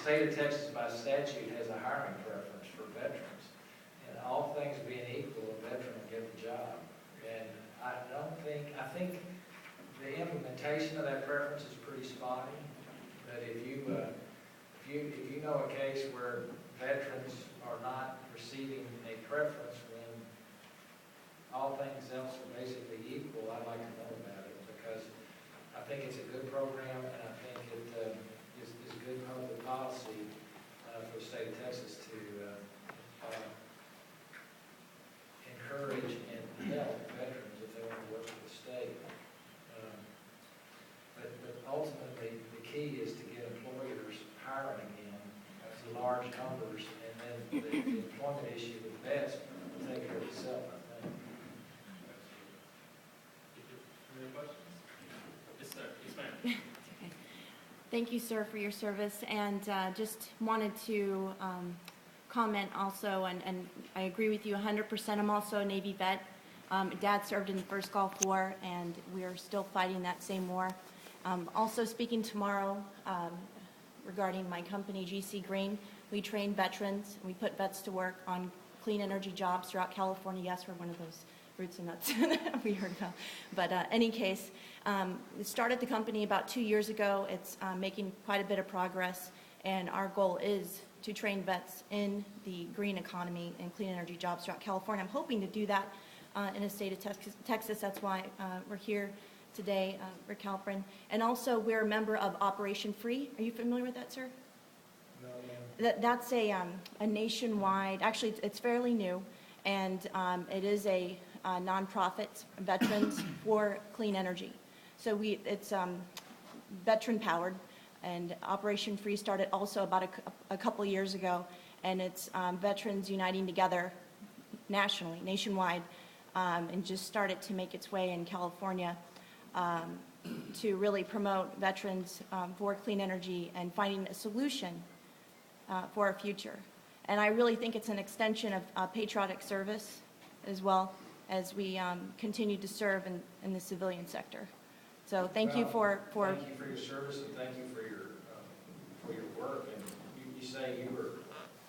state of Texas by statute has a hiring preference for veterans. And all things being equal, a veteran will get the job. And I think the implementation of that preference is pretty spotty. But if you know a case where veterans are not receiving a preference when all things else are basically equal, I'd like to know about it, because I think it's a good program, and I think it is good public policy for the state of Texas to encourage and help veterans if they want to work for the state. But ultimately, the key is to get employers hiring again in large numbers, and then the employment issue with vets will take care of itself, I think. Any questions? Yes, sir. Yes, ma'am. Okay. Thank you, sir, for your service, and just wanted to comment also, and I agree with you 100%. I'm also a Navy vet. Dad served in the first Gulf War, and we are still fighting that same war. Also speaking tomorrow regarding my company, GC Green. We train veterans. We put vets to work on clean energy jobs throughout California. Yes, we're one of those roots and nuts that we heard about. But any case, we started the company about 2 years ago. It's making quite a bit of progress, and our goal is to train vets in the green economy and clean energy jobs throughout California. I'm hoping to do that in the state of Texas. That's why we're here today, Rick Halpern. And also, we're a member of Operation Free. Are you familiar with that, sir? No, ma'am. That's a nationwide, actually it's fairly new, and it is a nonprofit, Veterans for Clean Energy. So it's veteran powered, and Operation Free started also about a couple years ago, and it's veterans uniting together nationally, nationwide, and just started to make its way in California to really promote veterans for clean energy and finding a solution for our future. And I really think it's an extension of patriotic service as well as we continue to serve in the civilian sector. So thank you for Thank you for your service, and thank you for your work. And you say you were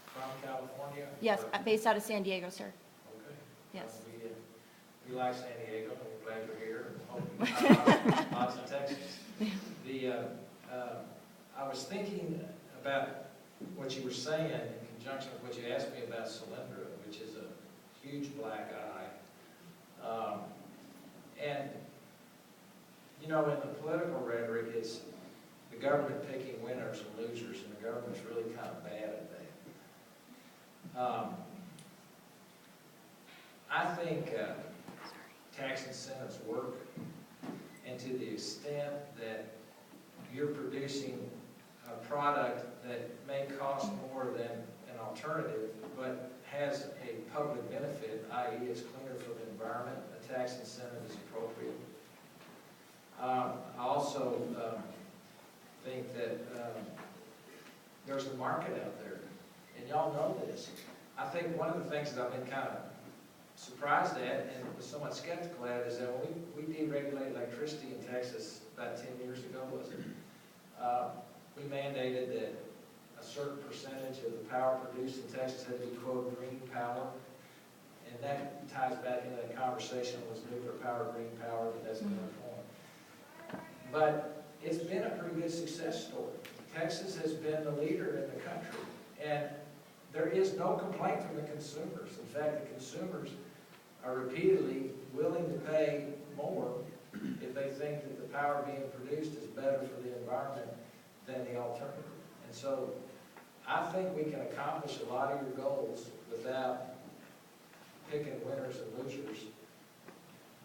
from California? Yes, or? based out of San Diego, sir. Okay. Yes. We like San Diego, and we're glad you're here. Hope lots of Texas. I was thinking about what you were saying in conjunction with what you asked me about Solyndra, which is a huge black eye. And, you know, in the political rhetoric, it's the government picking winners and losers, and the government's really kind of bad at that. I think tax incentives work, and to the extent that you're producing a product that may cost more than an alternative, but has a public benefit, i.e. it's cleaner for the environment, a tax incentive is appropriate. I also think that there's a market out there, and y'all know this. I think one of the things that I've been kind of surprised at and was somewhat skeptical at is that when we deregulated electricity in Texas about 10 years ago, was it? We mandated that a certain percentage of the power produced in Texas had to be, quote, green power. And that ties back into that conversation, was nuclear power, green power, but that's another point. But it's been a pretty good success story. Texas has been the leader in the country. And there is no complaint from the consumers. In fact, the consumers are repeatedly willing to pay more if they think that the power being produced is better for the environment than the alternative. And so I think we can accomplish a lot of your goals without picking winners and losers,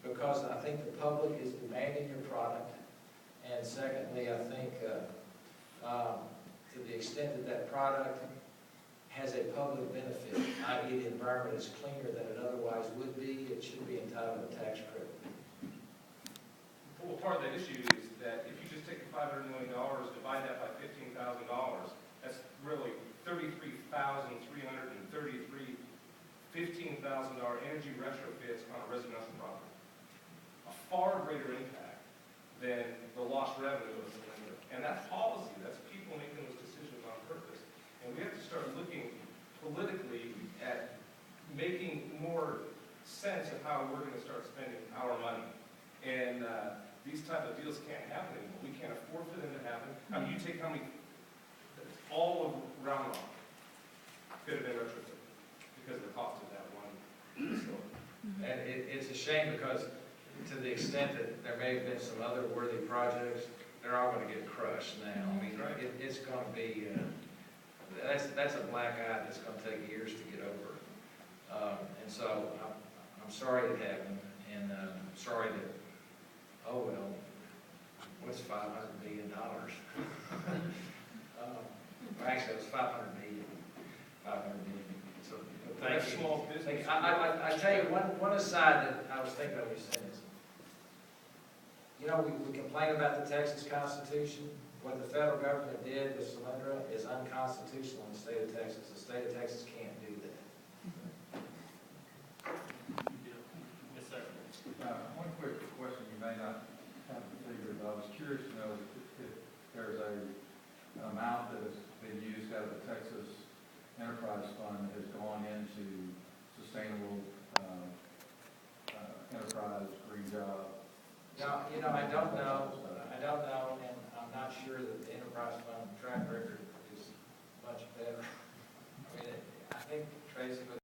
because I think the public is demanding your product. And secondly, I think to the extent that that product has a public benefit, i.e. the environment is cleaner than it otherwise would be, it should be entitled to a tax credit. Well, part of that issue is that if you just take the $500 million, divide that by $15,000, that's really 33,333 $15,000 energy retrofits on a residential property. A far greater impact than the lost revenue of Solyndra. And that's policy. That's people making those decisions on purpose. more sense of how we're gonna start spending our money. And, these type of deals can't happen anymore. We can't afford for them to happen. I mean, you take how many, all of Round Rock could have been retrofitted because of the cost of that one facility. And it's a shame because to the extent that there may have been some other worthy projects, they're all gonna get crushed now. I mean, it's gonna be, that's a black eye that's gonna take years to get over. And so I'm sorry it happened, and I'm sorry that, oh well, what's $500 million? Well, actually, it was 500 million. 500 million. So, thank That's you. small business. I tell you, one aside that I was thinking of you saying is, you know, we complain about the Texas Constitution. What the federal government did with Solyndra is unconstitutional in the state of Texas. The state of Texas can't do that. Yes, sir. One quick question you may not have figured, but I was curious to know if there's an amount that has been used out of the Texas Enterprise Fund that has gone into sustainable enterprise, green job. No, you know, I don't know, and I'm not sure that the enterprise fund track record is much better. I mean, I think Tracy